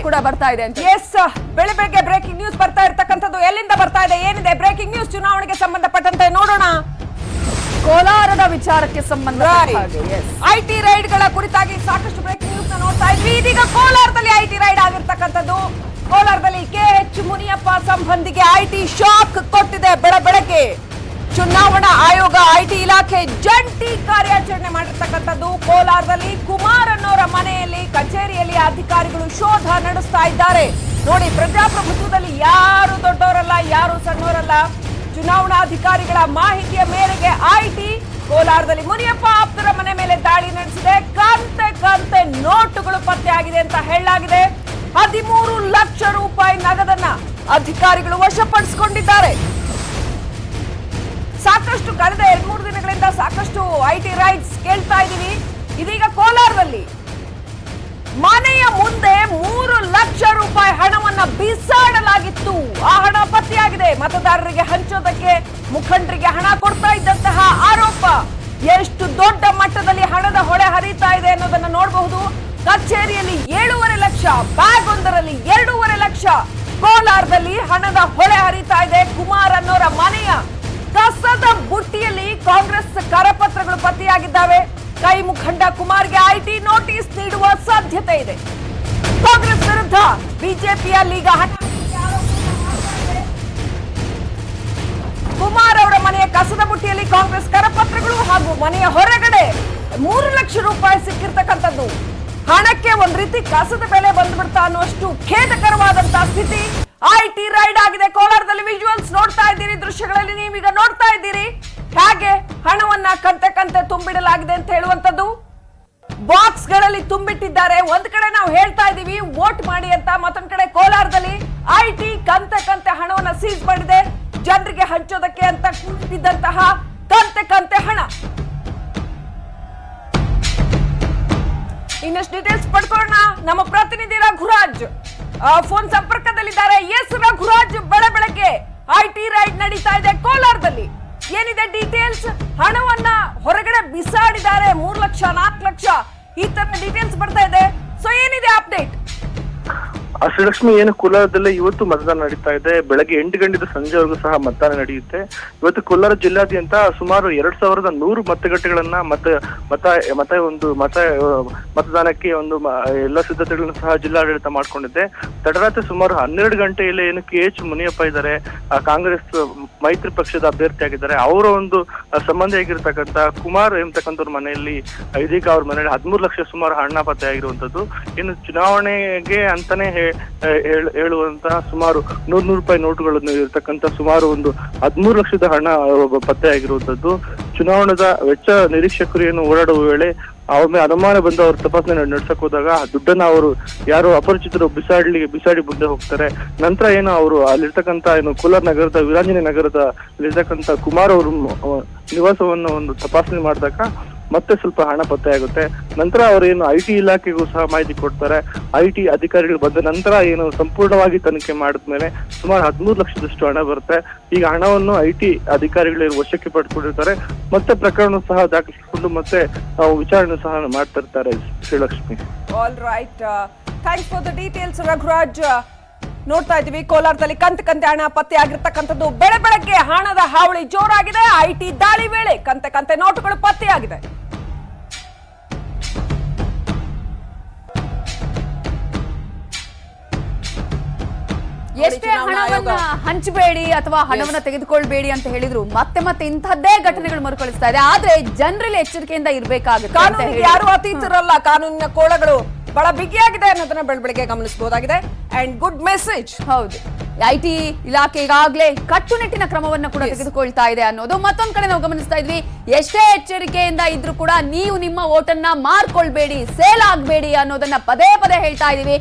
ಕೂಡ ಬರ್ತಾ ಇದೆ ಅಂತ. ಎಸ್, ಬೆಳಗ್ಗೆ ಬ್ರೇಕಿಂಗ್ ನ್ಯೂಸ್ ಬರ್ತಾ ಇರ್ತಕ್ಕಂಥದ್ದು ಎಲ್ಲಿಂದ ಬರ್ತಾ ಇದೆ, ಏನಿದೆ ಬ್ರೇಕಿಂಗ್ ನ್ಯೂಸ್ ಚುನಾವಣೆಗೆ ಸಂಬಂಧಪಟ್ಟಂತೆ ನೋಡೋಣ. ಕೋಲಾರದ ವಿಚಾರಕ್ಕೆ ಸಂಬಂಧ ಐಟಿ ರೈಡ್ ಗಳ ಕುರಿತಾಗಿ ಸಾಕಷ್ಟು ಬ್ರೇಕಿಂಗ್ ನ್ಯೂಸ್ ನೋಡ್ತಾ ಇದ್ವಿ. ಇದೀಗ ಕೋಲಾರದಲ್ಲಿ ಐಟಿ ರೈಡ್ ಆಗಿರ್ತಕ್ಕಂಥದ್ದು. ಕೋಲಾರದಲ್ಲಿ KH ಮುನಿಯಪ್ಪ ಸಂಬಂಧಿಗೆ ಐಟಿ ಶಾಕ್ ಕೊಟ್ಟಿದೆ. ಬೆಳಗ್ಗೆ ಚುನಾವಣಾ ಆಯೋಗ ಐಟಿ ಇಲಾಖೆ ಜಂಟಿ ಕಾರ್ಯಾಚರಣೆ ಮಾಡಿರ್ತಕ್ಕಂಥದ್ದು. ಕೋಲಾರದಲ್ಲಿ ಕುಮಾರ್ ಅನ್ನೋರ ಮನೆಯಲ್ಲಿ ಕಚೇರಿಯಲ್ಲಿ ಅಧಿಕಾರಿಗಳು ಶೋಧ ನಡೆಸ್ತಾ ಇದ್ದಾರೆ. ನೋಡಿ, ಪ್ರಜಾಪ್ರಭುತ್ವದಲ್ಲಿ ಯಾರು ದೊಡ್ಡವರಲ್ಲ, ಯಾರು ಸಣ್ಣವರಲ್ಲ. ಚುನಾವಣಾಧಿಕಾರಿಗಳ ಮಾಹಿತಿಯ ಮೇರೆಗೆ ಐಟಿ ಕೋಲಾರದಲ್ಲಿ ಮುನಿಯಪ್ಪ ಆಪ್ತರ ಮನೆ ಮೇಲೆ ದಾಳಿ ನಡೆಸಿದೆ. ಕಂತೆ ನೋಟುಗಳು ಪತ್ತೆಯಾಗಿದೆ ಅಂತ ಹೇಳಲಾಗಿದೆ. 13 ಲಕ್ಷ ರೂಪಾಯಿ ನಗದನ್ನ ಅಧಿಕಾರಿಗಳು ವಶಪಡಿಸಿಕೊಂಡಿದ್ದಾರೆ. ಸಾಕಷ್ಟು ಕಳೆದ 2-3 ದಿನಗಳಿಂದ ಸಾಕಷ್ಟು ಐಟಿ ರೈಡ್ಸ್ ಕೇಳ್ತಾ ಇದೀವಿ. ಇದೀಗ ಕೋಲಾರದಲ್ಲಿ ಮನೆಯ ಮುಂದೆ 3 ಲಕ್ಷ ರೂಪಾಯಿ ಹಣವನ್ನ ಬಿಸಾಡಲಾಗಿತ್ತು. ಆ ಹಣ ಪತ್ತೆಯಾಗಿದೆ. ಮತದಾರರಿಗೆ ಹಂಚೋದಕ್ಕೆ ಮುಖಂಡರಿಗೆ ಹಣ ಕೊಡ್ತಾ ಇದ್ದಂತಹ ಆರೋಪ. ಎಷ್ಟು ದೊಡ್ಡ ಮಟ್ಟದಲ್ಲಿ ಹಣದ ಹೊಳೆ ಹರಿತಾ ಇದೆ ಅನ್ನೋದನ್ನ ನೋಡಬಹುದು. ಕಚೇರಿಯಲ್ಲಿ 7.5 ಲಕ್ಷ, ಬ್ಯಾಗ್ ಒಂದರಲ್ಲಿ 2.5 ಲಕ್ಷ. ಕೋಲಾರದಲ್ಲಿ ಹಣದ ಹೊಳೆ ಹರಿತಾ ಇದೆ. ಕುಮಾರ್ ಅನ್ನೋರ ಮನೆಯ ಕಸದ ಬುಟ್ಟಿಯಲ್ಲಿ ಕಾಂಗ್ರೆಸ್ ಕರಪತ್ರಗಳು ಪತ್ತೆಯಾಗಿದ್ದಾವೆ. ಕೈ ಮುಖಂಡ ಕುಮಾರ್ಗೆ ಐಟಿ ನೋಟಿಸ್ ನೀಡುವ ಸಾಧ್ಯತೆ ಇದೆ. ಕಾಂಗ್ರೆಸ್ ವಿರುದ್ಧ ಬಿಜೆಪಿಯಲ್ಲಿ ಈಗ ಕುಮಾರ್ ಅವರ ಮನೆಯ ಕಸದ ಬುಟ್ಟಿಯಲ್ಲಿ ಕಾಂಗ್ರೆಸ್ ಕರಪತ್ರಗಳು ಹಾಗೂ ಮನೆಯ ಹೊರಗಡೆ 3 ಲಕ್ಷ ರೂಪಾಯಿ ಸಿಕ್ಕಿರ್ತಕ್ಕಂಥದ್ದು. ಹಣಕ್ಕೆ ಒಂದ್ ರೀತಿ ಕಸದ ಬೆಲೆ ಬಂದ್ಬಿಡ್ತಾ ಅನ್ನುವಷ್ಟು ಖೇದಕರವಾದಂತಹ ಸ್ಥಿತಿ. ಐಟಿ ರೈಡ್ ಆಗಿದೆ ಕೋಲಾರದಲ್ಲಿ. ವಿಜುವಲ್ಸ್ ನೋಡ್ತಾ ಇದ್ದೀರಿ, ದೃಶ್ಯಗಳಲ್ಲಿ ನೀವೀಗ ನೋಡ್ತಾ ಇದ್ದೀರಿ ಹೇಗೆ ಹಣವನ್ನ ಕಂತೆ ತುಂಬಿಡಲಾಗಿದೆ ಅಂತ ಹೇಳುವಂತದ್ದು. ಬಾಕ್ಸ್ ಗಳಲ್ಲಿ ತುಂಬಿಟ್ಟಿದ್ದಾರೆ. ಒಂದ್ ಕಡೆ ನಾವು ಹೇಳ್ತಾ ಇದೀವಿ ವೋಟ್ ಮಾಡಿ ಅಂತ, ಮತ್ತೊಂದ್ ಕಡೆ ಕೋಲಾರದಲ್ಲಿ ಐಟಿ ಕಂತೆ ಹಣವನ್ನ ಸೀಸ್ ಮಾಡಿದೆ. ಜನರಿಗೆ ಹಂಚೋದಕ್ಕೆ ಅಂತ ಕೂಡಿದ್ದಂತಹ ಕಂತೆ ಹಣ. ಇನ್ನಷ್ಟು ಡೀಟೇಲ್ಸ್ ಪಡ್ಕೊಳ್ಳೋಣ. ನಮ್ಮ ಪ್ರತಿನಿಧಿ ರಘುರಾಜ್ ಫೋನ್ ಸಂಪರ್ಕದಲ್ಲಿದ್ದಾರೆ. ಎಸ್ ರಘುರಾಜ್, ಬೆಳಗ್ಗೆ ಐಟಿ ರೈಡ್ ನಡೀತಾ ಇದೆ ಕೋಲಾರದಲ್ಲಿ. ಏನಿದೆ ಡೀಟೇಲ್ಸ್? ಹಣವನ್ನ ಹೊರಗಡೆ ಬಿಸಾಡಿದ್ದಾರೆ. 3 ಲಕ್ಷ, 4 ಲಕ್ಷ, ಈ ತರ ಡೀಟೇಲ್ಸ್ ಬರ್ತಾ ಇದೆ. ಸೊ ಏನಿದೆ ಅಪ್ಡೇಟ್? ಶ್ರೀಲಕ್ಷ್ಮಿ, ಏನು ಕೋಲಾರದಲ್ಲಿ ಇವತ್ತು ಮತದಾನ ನಡೀತಾ ಇದೆ. ಬೆಳಗ್ಗೆ 8 ಗಂಟೆಯಿಂದ ಸಂಜೆವರೆಗೂ ಸಹ ಮತದಾನ ನಡೆಯುತ್ತೆ. ಇವತ್ತು ಕೋಲಾರ ಜಿಲ್ಲಾದ್ಯಂತ ಸುಮಾರು 2100 ಮತಗಟ್ಟೆಗಳನ್ನ ಮತದಾನಕ್ಕೆ ಎಲ್ಲ ಸಿದ್ಧತೆಗಳನ್ನು ಸಹ ಜಿಲ್ಲಾಡಳಿತ ಮಾಡ್ಕೊಂಡಿದೆ. ತಡರಾತ್ರಿ ಸುಮಾರು 12 ಗಂಟೆಯಲ್ಲಿ ಏನು KH ಮುನಿಯಪ್ಪ ಇದ್ದಾರೆ, ಕಾಂಗ್ರೆಸ್ ಮೈತ್ರಿ ಪಕ್ಷದ ಅಭ್ಯರ್ಥಿಯಾಗಿದ್ದಾರೆ. ಅವರ ಒಂದು ಸಂಬಂಧಿಯಾಗಿರ್ತಕ್ಕಂಥ ಕುಮಾರ್ ಎಂಬತಕ್ಕಂಥವ್ರ ಮನೆಯಲ್ಲಿ ಇದೀಗ ಅವ್ರ ಮನೆಯಲ್ಲಿ 13 ಲಕ್ಷ ಸುಮಾರು ಹಣ ಪತ್ತೆ ಆಗಿರುವಂತದ್ದು. ಇನ್ನು ಚುನಾವಣೆಗೆ ಅಂತಾನೆ ಹೇಳುವಂತಹ ಸುಮಾರು 100 ರೂಪಾಯಿ ನೋಟುಗಳನ್ನು ಇರತಕ್ಕಂತ ಸುಮಾರು 13 ಲಕ್ಷದ ಹಣ ಪತ್ತೆ ಆಗಿರುವಂತದ್ದು. ಚುನಾವಣಾ ವೆಚ್ಚ ನಿರೀಕ್ಷಕರು ಏನು ಓಡಾಡುವ ವೇಳೆ ಅವ್ರ ಮೇಲೆ ಅನುಮಾನ ಬಂದು ಅವ್ರ ತಪಾಸಣೆ ನಡೆಸಕ್ ಹೋದಾಗ ದುಡ್ಡನ್ನ ಅವರು ಯಾರು ಅಪರಿಚಿತರು ಬಿಸಾಡಿ ಮುಂದೆ ಹೋಗ್ತಾರೆ. ನಂತರ ಏನು ಅವರು ಅಲ್ಲಿರ್ತಕ್ಕಂಥ ಕೋಲಾರ ನಗರದ ವೀರಾಂಜನೇಯ ನಗರದ ಅಲ್ಲಿರ್ತಕ್ಕಂಥ ಕುಮಾರ್ ಅವರು ನಿವಾಸವನ್ನು ತಪಾಸಣೆ ಮಾಡಿದಾಗ ಮತ್ತೆ ಸ್ವಲ್ಪ ಹಣ ಪತ್ತೆ ಆಗುತ್ತೆ. ನಂತರ ಅವರೇನು ಐಟಿ ಇಲಾಖೆಗೂ ಸಹ ಮಾಹಿತಿ ಕೊಡ್ತಾರೆ. ಐಟಿ ಅಧಿಕಾರಿಗಳು ಬಂದ ನಂತರ ಏನು ಸಂಪೂರ್ಣವಾಗಿ ತನಿಖೆ ಮಾಡಿದ್ಮೇಲೆ ಸುಮಾರು 13 ಲಕ್ಷದಷ್ಟು ಹಣ ಬರುತ್ತೆ. ಈಗ ಹಣವನ್ನು ಐಟಿ ಅಧಿಕಾರಿಗಳು ವಶಕ್ಕೆ ಪಡ್ಕೊಂಡಿರ್ತಾರೆ. ಮತ್ತೆ ಪ್ರಕರಣ ಸಹ ದಾಖಲಿಸಿಕೊಂಡು ಮತ್ತೆ ವಿಚಾರಣೆ ಸಹ ಮಾಡ್ತಾ ಇರ್ತಾರೆ. Srilakshmi, all right, thanks for the details Raghuraj. ನೋಡ್ತಾ ಇದ್ದೀವಿ ಕೋಲಾರದಲ್ಲಿ ಕಂತೆ ಹಣ ಪತ್ತೆ ಆಗಿರ್ತಕ್ಕಂಥದ್ದು. ಬೆಳಗ್ಗೆ ಹಣದ ಹಾವಳಿ ಜೋರಾಗಿದೆ. ಐಟಿ ದಾಳಿ ವೇಳೆ ಕಂತೆ ನೋಟುಗಳು ಪತ್ತೆಯಾಗಿದೆ. ಎಷ್ಟೇ ಹಣವನ್ನ ಹಂಚಬೇಡಿ ಅಥವಾ ಹಣವನ್ನ ತೆಗೆದುಕೊಳ್ಬೇಡಿ ಅಂತ ಹೇಳಿದ್ರು ಮತ್ತೆ ಇಂಥದ್ದೇ ಘಟನೆಗಳು ಮರುಕಳಿಸ್ತಾ ಇದೆ. ಆದ್ರೆ ಜನರಲ್ಲಿ ಎಚ್ಚರಿಕೆಯಿಂದ ಇರಬೇಕಾಗುತ್ತೆ. ಕಾನೂನಿಗೆ ಯಾರು ಅತೀತರಲ್ಲ. ಕಾನೂನಿನ ಕೋಳಗಳು ಬಹಳ ಬಿಗಿಯಾಗಿದೆ ಅನ್ನೋದನ್ನ ಬೆಳಗ್ಗೆ ಗಮನಿಸಬಹುದಾಗಿದೆ. And good message. ಹೌದು, ಐಟಿ ಇಲಾಖೆ ಈಗಾಗಲೇ ಕಟ್ಟುನಿಟ್ಟಿನ ಕ್ರಮವನ್ನ ಕೂಡ ತೆಗೆದುಕೊಳ್ತಾ ಇದೆ ಅನ್ನೋದು. ಮತ್ತೊಂದ್ ಕಡೆ ನಾವು ಗಮನಿಸ್ತಾ ಇದ್ವಿ, ಎಷ್ಟೇ ಎಚ್ಚರಿಕೆಯಿಂದ ಇದ್ರೂ ಕೂಡ ನೀವು ನಿಮ್ಮ ಓಟನ್ನ ಮಾರ್ಕೊಳ್ಬೇಡಿ, ಸೇಲ್ ಆಗ್ಬೇಡಿ ಅನ್ನೋದನ್ನ ಪದೇ ಹೇಳ್ತಾ ಇದೀವಿ.